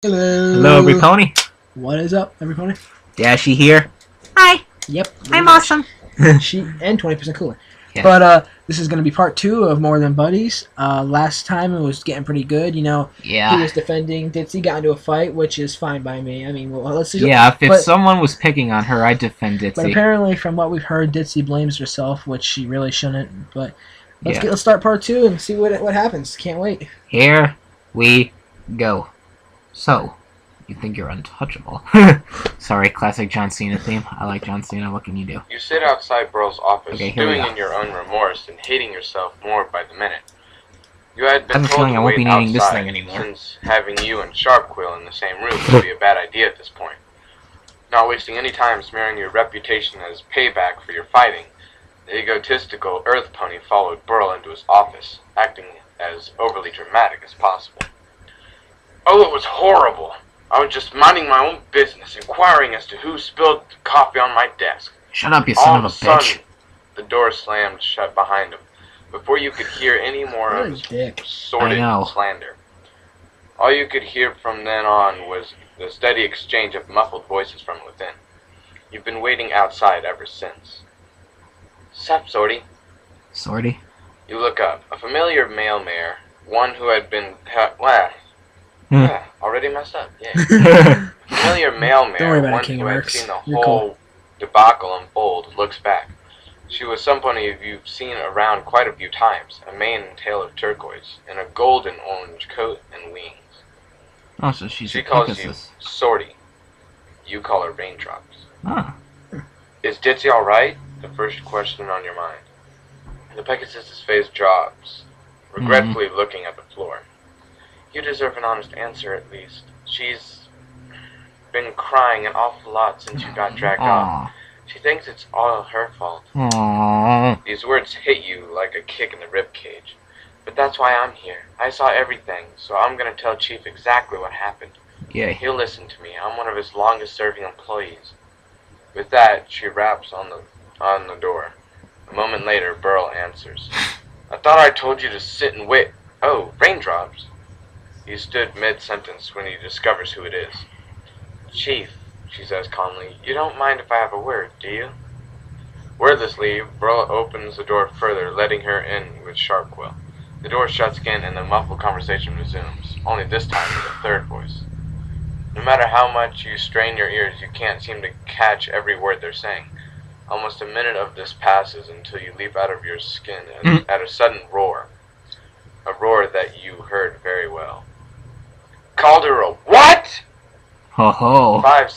Hello, every Hello. pony. What is up, everybody? Dashy here. Hi, Yep. I'm awesome. She and 20% cooler. Yeah. But this is going to be part 2 of More Than Buddies. Last time it was getting pretty good. You know, he Yeah. was defending Ditzy, got into a fight, which is fine by me. I mean, well, let's see. Yeah, if but, someone was picking on her, I'd defend but Ditzy. apparently, from what we've heard, Ditzy blames herself, which she really shouldn't. But Yeah. let's start part 2 and see what happens. Can't wait. Here we go. So, you think you're untouchable. Sorry, classic John Cena theme. I like John Cena. What can you do? You sit outside Burl's office, Okay, here we stewing go. in your own remorse and hating yourself more by the minute. You had I been have a told feeling to I won't wait be needing this outside, thing anymore. since having you and Sharpquill in the same room would be a bad idea at this point. Not wasting any time smearing your reputation as payback for your fighting, the egotistical Earth Pony followed Burl into his office, acting as overly dramatic as possible. Oh, it was horrible! I was just minding my own business, inquiring as to who spilled the coffee on my desk. Shut up, you All son of of a a sudden, bitch. the door slammed shut behind him, before you could hear any more What of a his dick. sordid I know. slander. All you could hear from then on was the steady exchange of muffled voices from within. You've been waiting outside ever since. Sup, Sorty? Sorty? You look up. A familiar male mare, one who had been... already messed up. Yeah. Familiar male Don't worry mare, about it, one King who of had Mercs. seen the You're whole debacle unfold, looks back. She was somebody you've seen around quite a few times, a mane and tail of turquoise, in a golden orange coat and wings. Oh, so she's She a calls you Pegasus. Sorty. You call her Raindrops. Ah. Is Ditzy alright? The first question on your mind. The Pegasus's face drops, regretfully looking at the floor. You deserve an honest answer at least. She's been crying an awful lot since you got dragged off. Aw. She thinks it's all her fault. Aww. These words hit you like a kick in the ribcage. But that's why I'm here. I saw everything, so I'm gonna tell Chief exactly what happened. Yay. He'll listen to me. I'm one of his longest-serving employees. With that, she raps on the door. A moment later, Burl answers. I thought I told you to sit and wait. Oh, Raindrops. He stood mid-sentence when he discovers who it is. Chief, she says calmly, you don't mind if I have a word, do you? Wordlessly, Burl opens the door further, letting her in with Sharpquill. The door shuts again and the muffled conversation resumes, only this time with a third voice. No matter how much you strain your ears, you can't seem to catch every word they're saying. Almost a minute of this passes until you leap out of your skin at a sudden roar. A roar that you heard very well. Called her a what? Ho ho. 5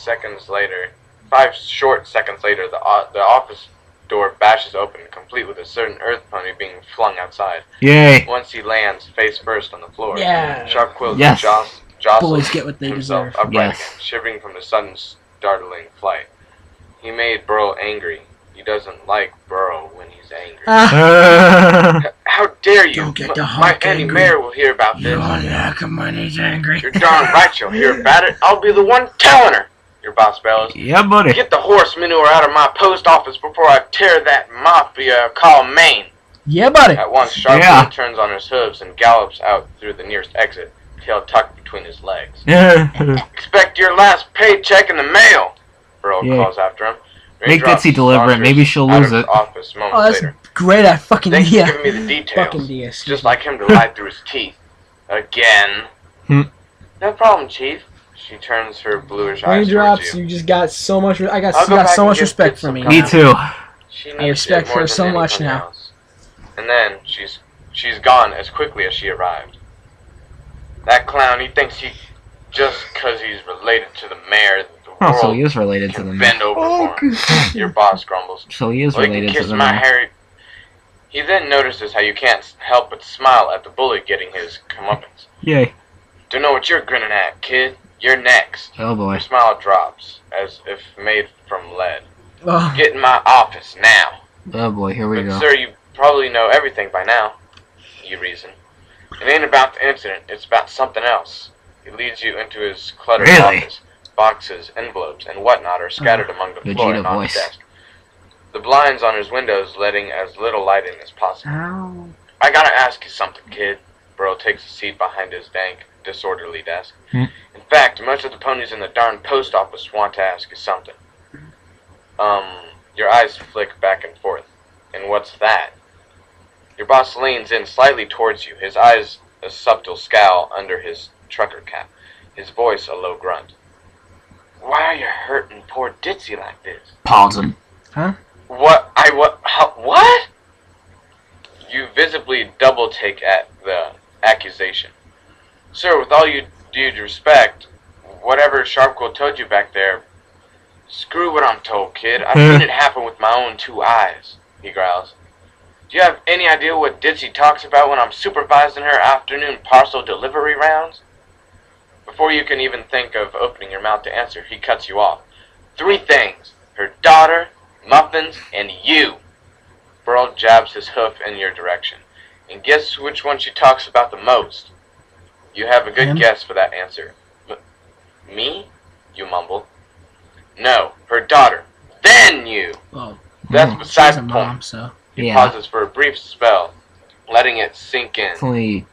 short seconds later, the office door bashes open, complete with a certain Earth Pony being flung outside. Yay. Once he lands face first on the floor, Yeah. Sharpquill Yes. jostles Boys get what they himself deserve. upright Yes. again, shivering from the sudden startling flight. He made Burl angry. He doesn't like Burl when he's angry. How dare you! Don't get the My hawk Annie angry. Mare will hear about this. like him when he's angry. You're darn right she'll hear about it. I'll be the one telling her. Your boss bellows. Yeah, buddy. Get the horse manure out of my post office before I tear that mafia called Maine. Yeah, buddy. At once, Sharpquill Yeah. turns on his hooves and gallops out through the nearest exit, tail tucked between his legs. Expect your last paycheck in the mail, Burl Yeah. calls after him. Make Raindrops Ditzy deliver it. saunters Maybe she'll out lose of his it. office Oh, moments that's later. great. I fucking Thanks yeah. for giving me the details. Fucking DS. Just like him to lie through his teeth. Again. Hmm. No problem, Chief. She turns her bluish eyes Raindrops, towards you. you just got so much. I got I'll you go got back so and much give respect Ditzy for me. some Me now. too. She I needs respect it more her than so much anything now. else. And then she's gone as quickly as she arrived. That clown, he thinks just 'cause he's related to the mayor, the Oh, world so he is related to can the bend man. over for him. Your boss grumbles. So he is Well, he can related to kiss the my man. hairy... He then notices how you can't help but smile at the bully getting his comeuppance. Yay. Don't know what you're grinning at, kid. You're next. Oh boy. Your smile drops, as if made from lead. Oh, Get in my office now. Oh boy, here we But go. sir, you probably know everything by now, you reason. It ain't about the incident, it's about something else. He leads you into his cluttered Really? office. Boxes, envelopes, and whatnot are scattered among the floor Vegeta and on voice. the desk. The blinds on his windows letting as little light in as possible. ow. I gotta ask you something, kid. Burl takes a seat behind his disorderly desk. Hmm. In fact, most of the ponies in the darn post office want to ask you something. Your eyes flick back and forth. And what's that? Your boss leans in slightly towards you, his eyes a subtle scowl under his trucker cap, his voice a low grunt. Why are you hurting poor Ditzy like this? Pause him. What? You visibly double take at the accusation. Sir, with all due respect, whatever Sharpquill told you back there, screw what I'm told, kid. I've seen it happen with my own 2 eyes, he growls. Do you have any idea what Ditzy talks about when I'm supervising her afternoon parcel delivery rounds? Before you can even think of opening your mouth to answer, he cuts you off. 3 things. Her daughter, muffins, and you. Burl jabs his hoof in your direction. And guess which one she talks about the most? You have a good guess for that answer. Me? You mumble. No, her daughter. Then you. Well, That's she's beside a the mom, point. so. He pauses for a brief spell, letting it sink in. It's only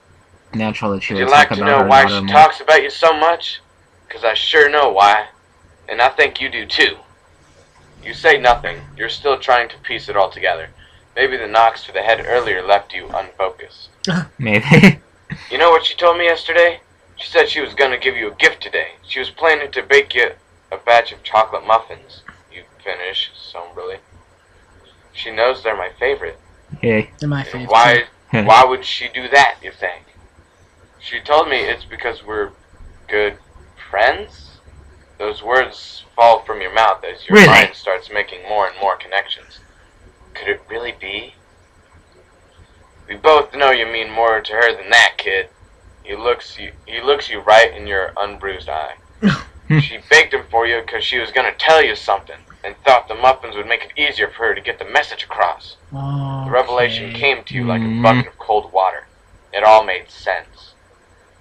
natural that she Would would you like talk to about know her why daughter she more. talks about you so much? 'Cause I sure know why. And I think you do too. You say nothing. You're still trying to piece it all together. Maybe the knocks to the head earlier left you unfocused. Maybe. You know what she told me yesterday? She said she was gonna give you a gift today. She was planning to bake you a batch of chocolate muffins. You finish somberly. She knows they're my favorite. Hey. They're my favorite. Why would she do that, you think? She told me it's because we're good friends? Those words fall from your mouth as your Really? mind starts making more and more connections. Could it really be? We both know you mean more to her than that, kid. He looks you right in your unbruised eye. She baked them for you because she was going to tell you something and thought the muffins would make it easier for her to get the message across. Okay. The revelation came to you like a bucket of cold water. It all made sense.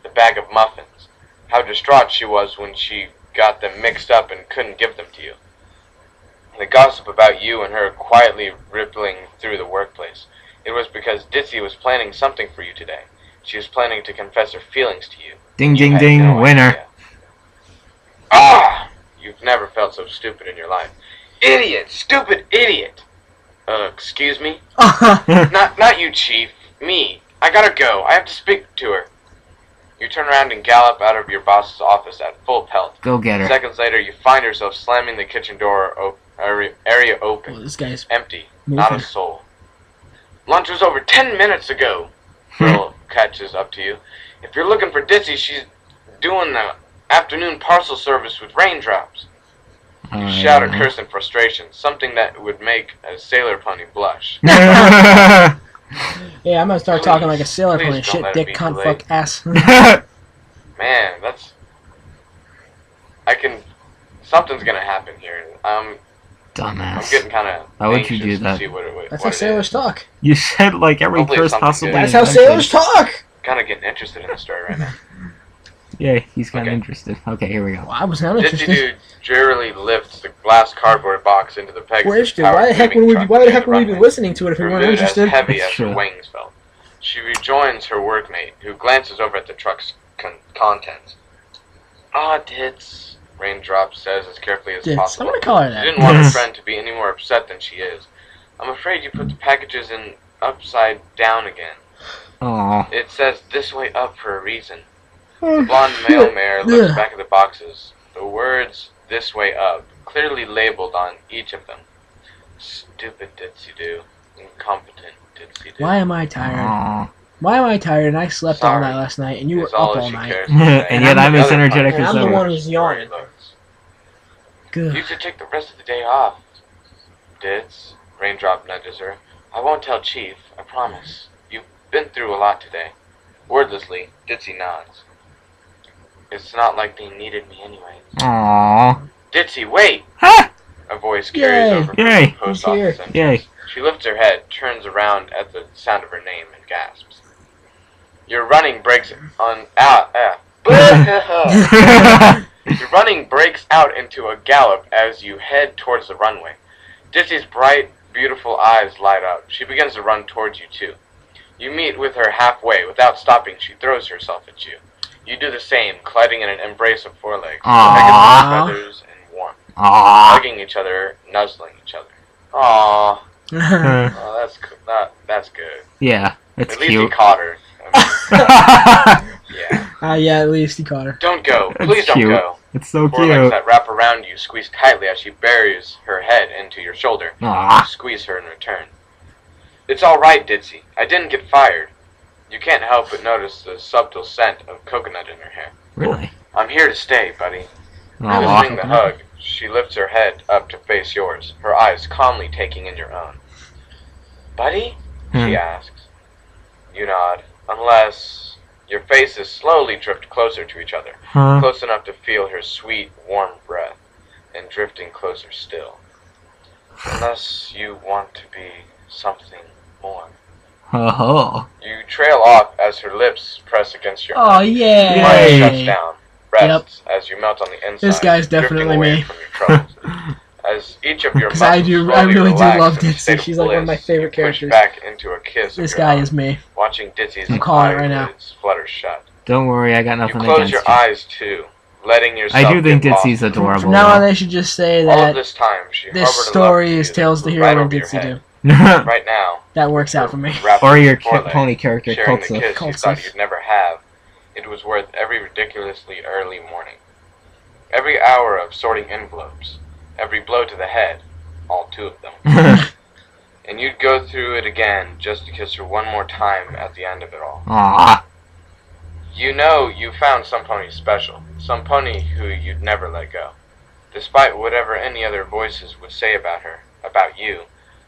The bag of muffins. How distraught she was when she got them mixed up and couldn't give them to you. The gossip about you and her quietly rippling through the workplace. It was because Ditzy was planning something for you today. She was planning to confess her feelings to you. Ding, You ding, had ding, no winner. idea. Ah! You've never felt so stupid in your life. Idiot! Stupid idiot! Excuse me? Not you, Chief. Me. I gotta go. I have to speak to her. You turn around and gallop out of your boss's office at full pelt. Go get her. Seconds later, you find yourself slamming the kitchen door area open. Well, this guy's Empty. moving. Not a soul. Lunch was over 10 minutes ago. Girl catches up to you. If you're looking for Ditzy, she's doing the afternoon parcel service with raindrops. You shout a curse in frustration, something that would make a sailor pony blush. Yeah, I'm gonna start talking like a sailor Please pony. don't Shit, let it dick, be cunt, too fuck, ass. Man, something's gonna happen here. I'm Dumbass. getting kind of Why would you do that? To see what That's what how sailors talk. You said like every Hopefully curse something possible. good. That's how sailors talk! Kind of getting interested in the story right now. Yeah, he's kind of Okay. interested. Okay, here we go. Well, I was not Ditzy interested. dude drearily lifts the glass cardboard box into the Pegasus. We're interested. powered Why the heck moving would truck why the near heck would we be runway. listening to it if we Her weren't mood interested? as heavy That's as her true. wings felt. She rejoins her workmate, who glances over at the truck's contents. Ah, Ditz, Raindrop says as carefully as Ditz. I'm possible. gonna call her She that. didn't want her friend to be any more upset than she is. I'm afraid you put the packages in upside down again. Aw. It says this way up for a reason. The blonde male mare looks back at the boxes. The words this way up, clearly labeled on each of them. Stupid Ditzy-do. Incompetent Ditzy-do. Why am I tired? Aw. Why am I tired and I slept all Sorry. night last night and you were Is all up that all she night? cares to say. And yet I'm as Another energetic funny as story ever. one who's yawning. lurks. Good. You should take the rest of the day off. Ditz, Raindrop nudges her. I won't tell Chief, I promise. You've been through a lot today. Wordlessly, Ditzy nods. It's not like they needed me anyway. Aw. Ditzy, wait! Ha! A voice carries Yay. over from Yay. the post He's here. office entrance. Yay. She lifts her head, turns around at the sound of her name, and gasps. Your running breaks on out. Your running breaks out into a gallop as you head towards the runway. Ditzy's bright, beautiful eyes light up. She begins to run towards you too. You meet with her halfway. Without stopping, she throws herself at you. You do the same, colliding in an embrace of forelegs, Aww. feathers, and warmth. Aww. Hugging each other, nuzzling each other. Aww. Oh, that's good. Yeah, it's At least he cute. caught her. I mean, yeah. Yeah, at least he caught her. Don't go. That's Please don't cute. go. It's so Forelegs cute. that wrap around you squeeze tightly as she buries her head into your shoulder. Aww. You squeeze her in return. It's all right, Ditzy. I didn't get fired. You can't help but notice the subtle scent of coconut in her hair. Really? I'm here to stay, buddy. Aww. Listening the hug, she lifts her head up to face yours, her eyes calmly taking in your own. Buddy? She asks. You nod, unless your faces slowly drift closer to each other, close enough to feel her sweet, warm breath, and drifting closer still. Unless you want to be something more. Oh. You trail off as her lips press against your Oh, arm. yeah. Your mind Yay. shuts down, rests as you melt on the inside. This guy's drifting definitely away me. from your troubles. As each of your Because muscles I slowly really do relax love in a state Ditzy. of She's like one of my bliss, favorite you push characters. back into a kiss This of your guy own, is me. watching Ditzy's I'm calling it right now. eyelids flutter shut. Don't worry, I got You nothing close against your you. eyes too, letting yourself I do think get lost Ditzy's in the adorable. From now on, they should just say All of that this time, she this hovered story aloft is you, Tales to Hero right and over your Ditzy head. do. Right now, That works out for me. wrapped Or in your foreleg, pony character, sharing the Kulsa. kiss you Kulsa. thought you'd never have. It was worth every ridiculously early morning. Every hour of sorting envelopes. Every blow to the head. All two of them. And you'd go through it again just to kiss her one more time at the end of it all. Aww. You know you found some pony special. Some pony who you'd never let go. Despite whatever any other voices would say about her, about you,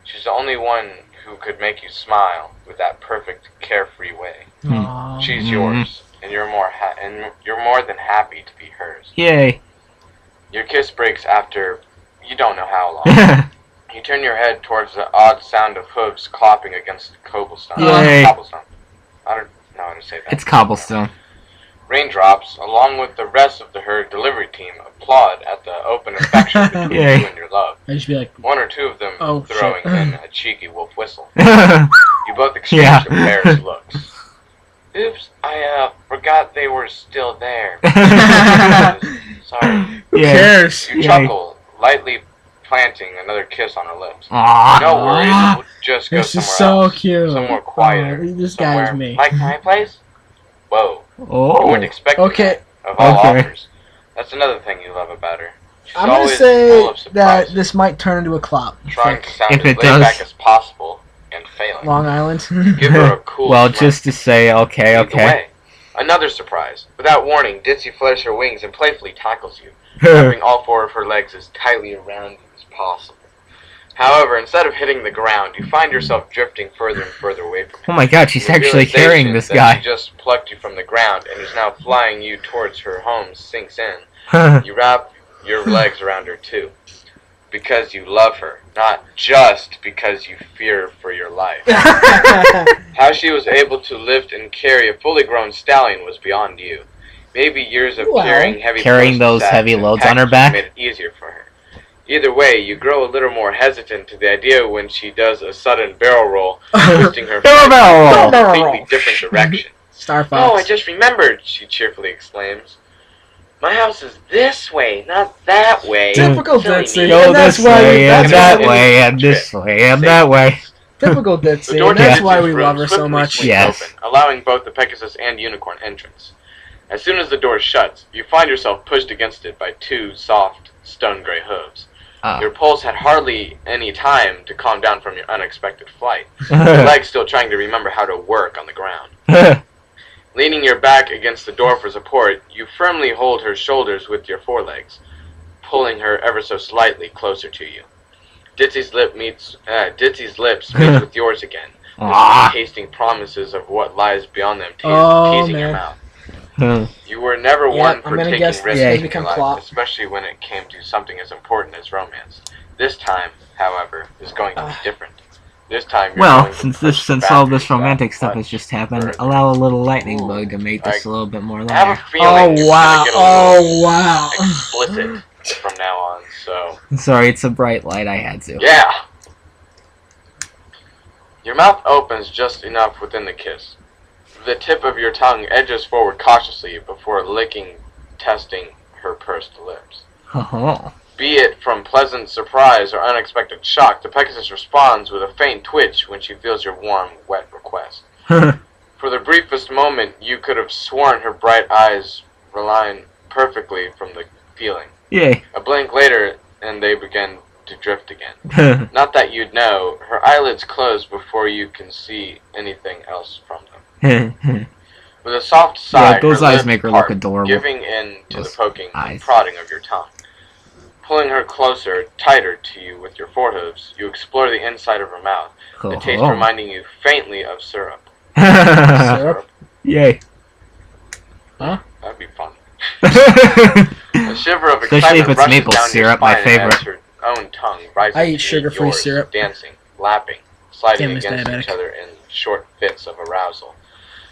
she's the only one who could make you smile with that perfect, carefree way. Aw. She's yours, and you're more than happy to be hers. Yay. Your kiss breaks after you don't know how long. You turn your head towards the odd sound of hooves clopping against the cobblestone. Yay. Cobblestone. I don't know how to say that. It's cobblestone. Raindrops, along with the rest of the herd delivery team, applaud at the open affection between Yay. you and your love. I just be like, One or two of them Oh, throwing shit. in a cheeky wolf whistle. You both exchange Yeah. embarrassed looks. Oops, I forgot they were still there. Sorry. who Yeah. cares? You Yay. chuckle, lightly planting another kiss on her lips. Aww. No worries, we'll just go This is somewhere so else. cute. Somewhere quieter. Oh, this guy is Somewhere me. like my place? Whoa. You Oh. wouldn't expect Okay, that of all Okay. offers. That's another thing you love about her. She's I'm gonna always say full of that surprises, this might turn into a clop. trying to sound If as it laid does- back as possible and failing. Long Island. Give her a cool Well, smirk. just to say, okay, Lead the okay. way. Another surprise. Without warning, Ditzy flutters her wings and playfully tackles you, wrapping all four of her legs as tightly around you as possible. However, instead of hitting the ground, you find yourself drifting further and further away from her. Oh my god, she's The actually carrying realization this that guy. She just plucked you from the ground and is now flying you towards her home sinks in. You wrap your legs around her too. Because you love her, not just because you fear for your life. How she was able to lift and carry a fully grown stallion was beyond you. Maybe years of Well, carrying those sacks heavy and loads on her packages back? made it easier for her. Either way, you grow a little more hesitant to the idea when she does a sudden barrel roll, twisting her Barrel flight roll! in a completely different direction. Star Oh, I Fox. just remembered, she cheerfully exclaims. My house is this way, not that way. Typical Silly Ditzy. me. Go And that's this why way, that's and that why- way, and this way, and that way. Typical The Ditzy. door And to that's Ditzy's why we room love her so swiftly much. swings Yes. open, allowing both the Pegasus and Unicorn entrance. As soon as the door shuts, you find yourself pushed against it by two soft, stone-gray hooves. Your pulse had hardly any time to calm down from your unexpected flight, your legs still trying to remember how to work on the ground. Leaning your back against the door for support, you firmly hold her shoulders with your forelegs, pulling her ever so slightly closer to you. Ditzy's lips meet with yours again, Ah. tasting promises of what lies beyond them, Oh, teasing your man. mouth. You were never Yeah, one I'm for gonna taking guess risks this may in your become life, plot. especially when it came to something as important as romance. This time, however, is going to be different. This time, you're Well, going to push the since all this boundaries romantic that stuff much has just happened, further. allow a little lightning Ooh, bug to make this I a little bit more I have a lighter. feeling it's wow. gonna get a Oh, little wow. explicit from now on. So Sorry, it's a bright light. I had to. yeah. Your mouth opens just enough within the kiss. The tip of your tongue edges forward cautiously before licking, testing her pursed lips. Oh. Be it from pleasant surprise or unexpected shock, the Pegasus responds with a faint twitch when she feels your warm, wet request. For the briefest moment, you could have sworn her bright eyes reline perfectly from the feeling. Yay. A blink later, and they begin to drift again. Not that you'd know, her eyelids close before you can see anything else from them. With a soft sigh, Yeah, those her eyes lips make her part, look adorable. giving in to Those the poking and eyes. prodding of your tongue. Pulling her closer, tighter to you with your forehooves, you explore the inside of her mouth, the taste reminding you faintly of syrup. Syrup? Yay. Huh? That'd be fun. A shiver of Especially if excitement it's rushes maple down syrup, your my spine favorite. as her own tongue rises I eat to meet sugar-free yours, syrup. dancing, lapping, sliding Damn, it's against diabetic. each other in short fits of arousal.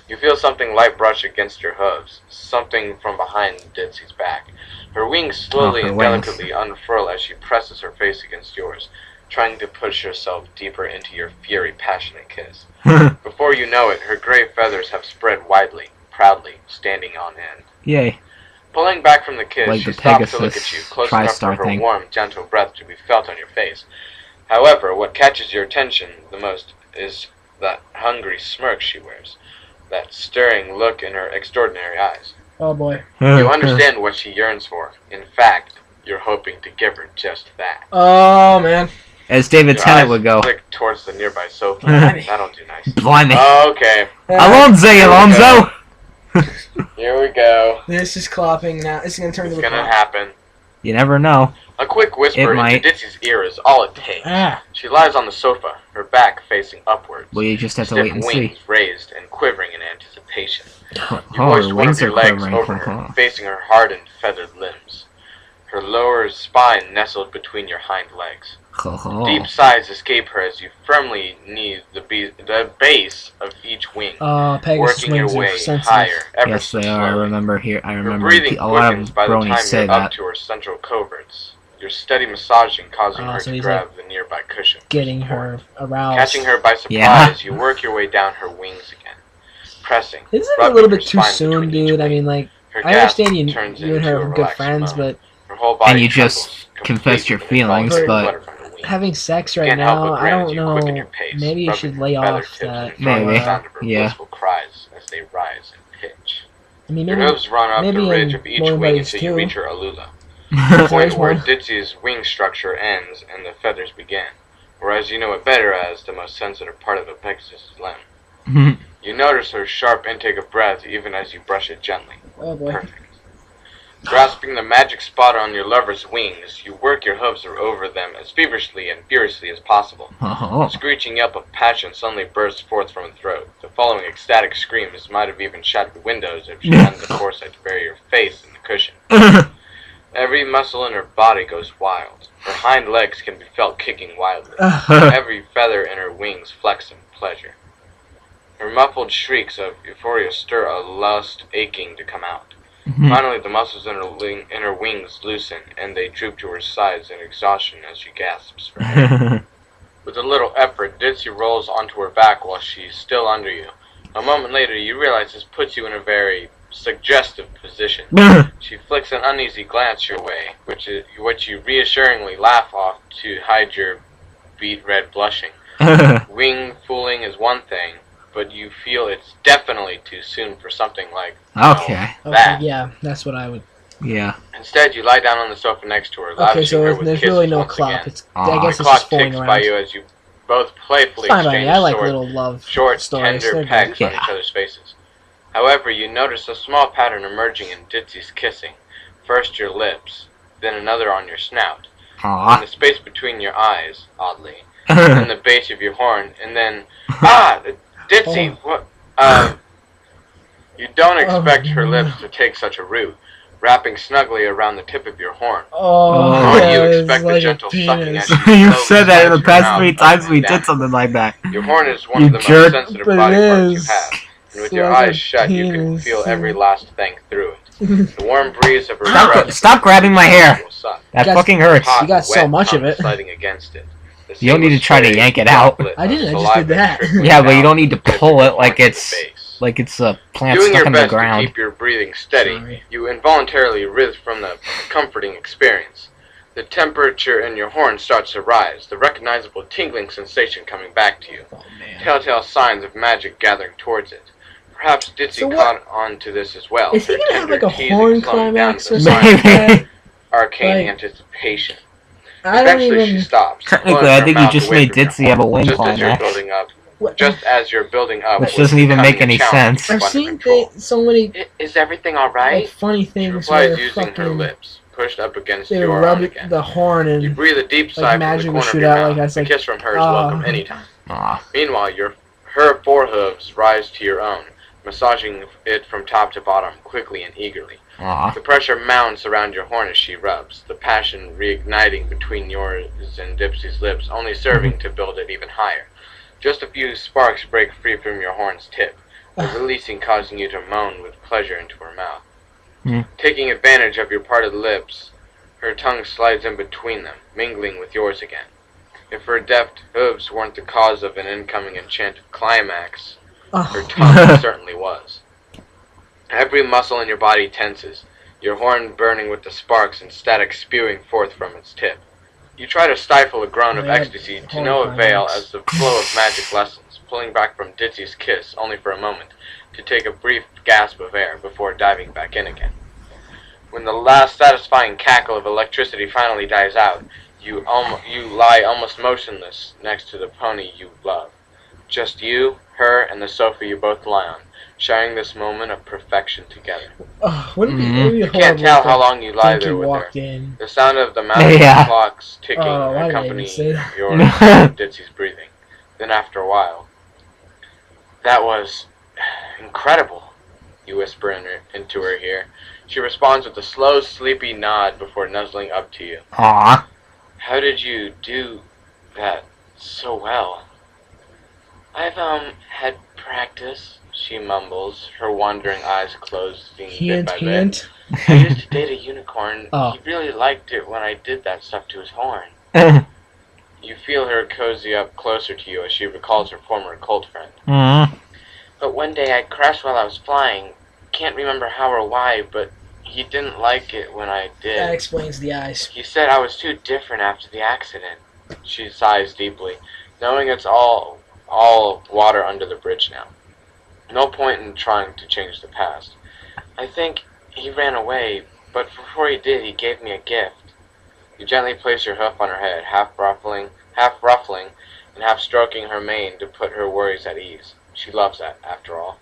You feel something light brush against your hooves, something from behind Ditzy's back. Her wings slowly her and wings. delicately unfurl as she presses her face against yours, trying to push herself deeper into your fury, passionate kiss. Before you know it, her gray feathers have spread widely, proudly, standing on end. Yay. Pulling back from the kiss, Like she the stops to look Pegasus at you, close enough for TriStar her thing. warm, gentle breath to be felt on your face. However, what catches your attention the most is that hungry smirk she wears, that stirring look in her extraordinary eyes. Oh boy. You understand what she yearns for. In fact, you're hoping to give her just that. Oh man. As David Your Tennant eyes would go. flick towards the nearby sofa. Blimey. That'll do nice. Blimey. Okay, Alonzo, Alonzo! here we go. This is clopping now. It's gonna turn It's into a gonna clop. happen. You never know. A quick whisper It might. into Ditzy's ear is all it takes. Ah. She lies on the sofa, her back facing upwards. Well, you just have to Stiff wait and wings see. raised and quivering in anticipation. Oh, You hoist her one of wings your are legs quivering. over her, facing her hardened, feathered limbs. Her lower spine nestled between your hind legs. Deep sighs escape her as you firmly knee the base of each wing, Pegasus working your wings way are sensitive. higher, ever Yes, so they are. I slowly. remember here. I Her remember breathing a lot of quickens by the bronies time say you're up that. to her central coverts. Your steady massaging causing her so to he's, grab the nearby cushion. Getting her aroused. Catching her by surprise, Yeah. you work your way down her wings again, pressing. Isn't it a rubbing little her bit too spine soon, between each dude? I wing. mean, like, Her I gasp understand turns you and her into a are good relaxed friends, moan. but Her whole body And you trembles just confessed your completely when it feelings, follows but the flutter from her wings. having sex right Can't help now, but I grin don't as you quicken know. your pace, Maybe you rubbing should her lay feather off tips that. and enjoying Maybe. the sound of her Yeah. blissful cries as they rise in pitch. I mean, Your maybe hooves run up the maybe ridge in of each more wing ways, until you too. reach her alula. The point There's where one. Ditzy's wing structure ends and the feathers begin, whereas you know it better as the most sensitive part of a Pegasus's limb. You notice her sharp intake of breath even as you brush it gently. Oh boy. Perfect. Grasping the magic spot on your lover's wings, you work your hooves over them as feverishly and furiously as possible. Oh. A screeching yelp of passion suddenly bursts forth from her throat. The following ecstatic screams might have even shattered the windows if she hadn't the foresight to bury her face in the cushion. Every muscle in her body goes wild. Her hind legs can be felt kicking wildly. Every feather in her wings flex in pleasure. Her muffled shrieks of euphoria stir a lust aching to come out. Finally, the muscles in her wings loosen, and they droop to her sides in exhaustion as she gasps for air. With a little effort, Ditzy rolls onto her back while she's still under you. A moment later, you realize this puts you in a very suggestive position. She flicks an uneasy glance your way, which you reassuringly laugh off to hide your beet red blushing. Wing fooling is one thing, but you feel it's definitely too soon for something like Okay. that. Yeah, that's what I would. Yeah. Instead, you lie down on the sofa next to her, Okay, lavishing her so with there's kisses really no once clock. again. It's. Aw. I The guess it's clock just fooling ticks around. by you as you both playfully It's fine by me. exchange I like short, little love short stories. tender They're pecks good. on Yeah. each other's faces. However, you notice a small pattern emerging in Ditzy's kissing. First your lips, then another on your snout, in Aw. the space between your eyes, oddly, and the base of your horn, and then Ditzy, what? You don't expect her lips to take such a route, wrapping snugly around the tip of your horn. Oh, Oh, yeah, you it's expect like the a gentle sucking penis. as she You slowly said that in the slides your past mouth 3 up times and we down. did something like that. Your horn is one You of the jerk. most sensitive But body it parts you is. have, and with It's your like a eyes shut, you can penis. feel every last thing through it. The warm breeze of her breath Stop grabbing my hair. will suck. That You guys- fucking hurts. Hot, You got so wet much of tongue it. sliding against it. The You don't need to seamless try to spray yank it out. droplet I didn't, of I just did saliva that. trickling Yeah, but you down don't need to the tip of pull your it like horn to the it's base. like it's a plant Doing stuck your in the best to ground. keep your breathing steady, Sorry. you involuntarily writhe from the comforting experience. The temperature in your horn starts to rise, the recognizable tingling sensation coming back to you. Oh man. Telltale signs of magic gathering towards it. Perhaps Ditzy So what- caught on to this as well. Is he her gonna have tender like a teasing horn slowing down climax to or the something sign like that? arcane Like, anticipation. I don't Eventually she even. stops. Technically, pulling I her think you mouth just away made from you. Ditzy have a wing Just as you're climax, building up, What, just as you're building up, which with doesn't even becoming make a any challenge sense. to I've fun seen control. so many Is everything all like right? funny She things replies where using her fucking lips, pushed up against they your rub arm again. the horn You and breathe a deep sigh from the magic will corner of shoot your out mouth. like that's A like kiss from her is welcome anytime. Aw. Meanwhile, her forehooves rise to your own, massaging it from top to bottom, quickly and eagerly. Aw. The pressure mounts around your horn as she rubs, the passion reigniting between yours and Dipsy's lips, only serving to build it even higher. Just a few sparks break free from your horn's tip, the releasing causing you to moan with pleasure into her mouth. Taking advantage of your parted lips, her tongue slides in between them, mingling with yours again. If her deft hooves weren't the cause of an incoming enchanted climax, her oh, tongue certainly was. Every muscle in your body tenses, your horn burning with the sparks and static spewing forth from its tip. You try to stifle a groan of Yeah, ecstasy to horn no avail climax. as the flow of magic lessens, pulling back from Ditzy's kiss only for a moment, to take a brief gasp of air before diving back in again. When the last satisfying cackle of electricity finally dies out, you lie almost motionless next to the pony you love. Just you, her, and the sofa you both lie on, sharing this moment of perfection together. wouldn't it be, it'd be You horrible can't tell if how long you lie Dinky there with her. walked in. The sound of the mountain Yeah. clocks ticking Oh, why did I even accompany say that? yours and Ditzy's breathing. Then after a while, "That was incredible," you whisper into her ear. She responds with a slow, sleepy nod before nuzzling up to you. Aw. "How did you do that so well?" "I've had practice," she mumbles, her wandering eyes closing bit by bit. Hint. "I used to date a unicorn. Oh. He really liked it when I did that stuff to his horn." You feel her cozy up closer to you as she recalls her former cult friend. "But one day I crashed while I was flying. Can't remember how or why, but he didn't like it when I did. That explains the eyes. He said I was too different after the accident." She sighs deeply, knowing it's all water under the bridge now. No point in trying to change the past. "I think he ran away, but before he did, he gave me a gift." You gently place your hoof on her head, half ruffling, and half stroking her mane to put her worries at ease. She loves that, after all.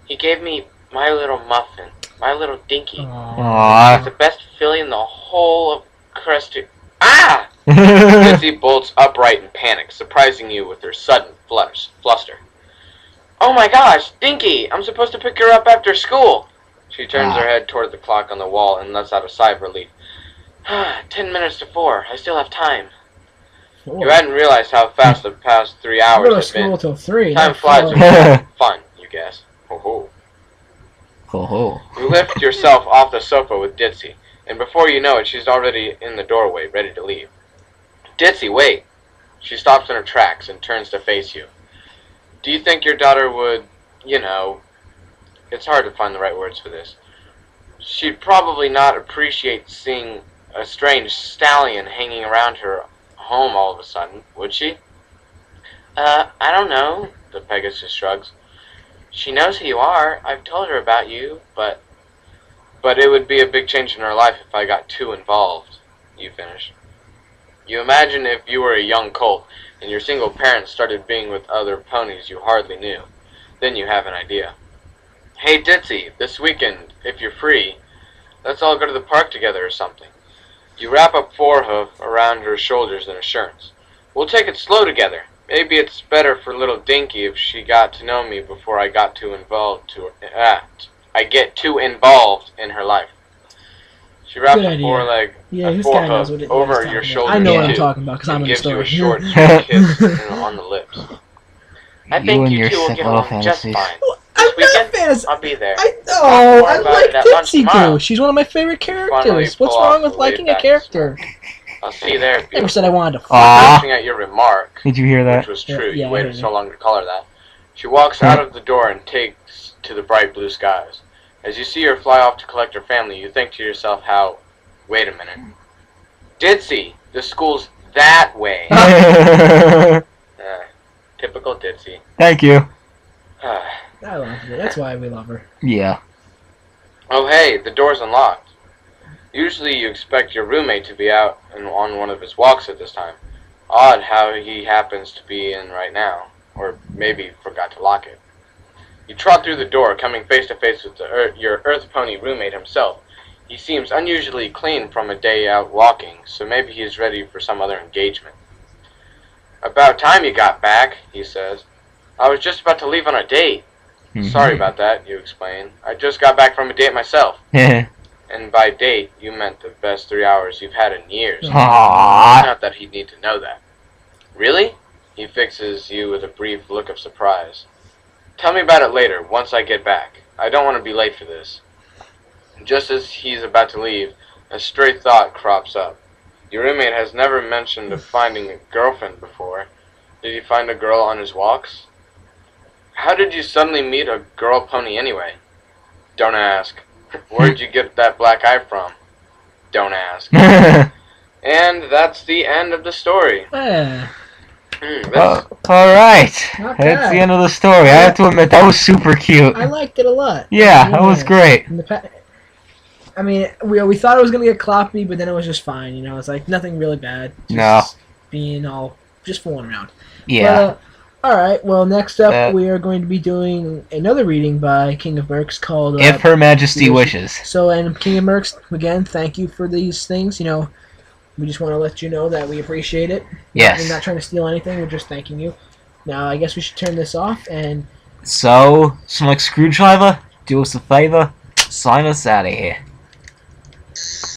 "He gave me my little muffin, my little dinky. He's Aw. the best filly in the whole of Crusty." Ah! Ditzy bolts upright in panic, surprising you with her sudden fluster. "Oh my gosh, Dinky! I'm supposed to pick her up after school." She turns her head toward the clock on the wall and lets out a sigh of relief. 10 minutes to 4. I still have time." You hadn't realized how fast the past 3 I hours go to had school been. till 3. Time not flies 4. when you're having fun, you guess. Ho ho. Ho ho. You lift yourself off the sofa with Ditzy, and before you know it, she's already in the doorway, ready to leave. "Ditzy, wait!" She stops in her tracks and turns to face you. "Do you think your daughter would, it's hard to find the right words for this. She'd probably not appreciate seeing a strange stallion hanging around her home all of a sudden, would she?" I don't know," the Pegasus shrugs. "She knows who you are. I've told her about you, but it would be a big change in her life if I got too involved," you finish. You imagine if you were a young colt and your single parent started being with other ponies you hardly knew. Then you have an idea. "Hey Ditzy, this weekend, if you're free, let's all go to the park together or something." You wrap up forehoof around her shoulders in assurance. "We'll take it slow together. Maybe it's better for little Dinky if she got to know me before I got too involved I get too involved in her life." She wraps Good a idea. foreleg, Yeah, a this guy knows forehoof what over he's your talking shoulder about. I know what I'm too, talking about because I'm and in the gives you story. a short, sweet kiss on the lips. "I You think and you your two will sick get little along just fantasies. fine. I'm This weekend, not fantasy. I'll be there. I more like about it at lunch Ditzy tomorrow. too. She's one of my favorite Finally characters. What's pull wrong off with the liking a laid-back character? I'll see you there, Never said I beautiful." wanted to. Aw. Glancing at your remark, Did you hear which that? was true, Yeah, you I waited heard so it. long to call her that, She walks out of the door and takes to the bright blue skies. As you see her fly off to collect her family, you think to yourself how... Wait a minute. Ditzy! The school's that way. Typical Ditzy. Thank you. I love her. That's why we love her. Yeah. Oh hey, the door's unlocked. Usually you expect your roommate to be out and on one of his walks at this time. Odd how he happens to be in right now. Or maybe forgot to lock it. You trot through the door, coming face to face with your Earth Pony roommate himself. He seems unusually clean from a day out walking, so maybe he is ready for some other engagement. About time you got back, he says. I was just about to leave on a date. Sorry about that, you explain. I just got back from a date myself. And by date, you meant the best 3 hours you've had in years. Aww. Not that he'd need to know that. Really? He fixes you with a brief look of surprise. Tell me about it later, once I get back. I don't want to be late for this. Just as he's about to leave, a stray thought crops up. Your roommate has never mentioned of finding a girlfriend before. Did he find a girl on his walks? How did you suddenly meet a girl pony anyway? Don't ask. Where'd you get that black eye from? Don't ask. And that's the end of the story. Alright. Not That's bad. the end of the story. I have to admit, that was super cute. I liked it a lot. Yeah, that was great. I mean, we thought it was going to get cloppy, but then it was just fine, you know? It's like nothing really bad. Just No. being all, just fooling around. Yeah. Alright, well, next up we are going to be doing another reading by King of Mercs called... If Her Majesty wishes. So, and King of Mercs, again, thank you for these things, you know. We just want to let you know that we appreciate it. Yes. We're not trying to steal anything, we're just thanking you. Now, I guess we should turn this off, and... So, some like Screwdriver, do us a favor, sign us out of here.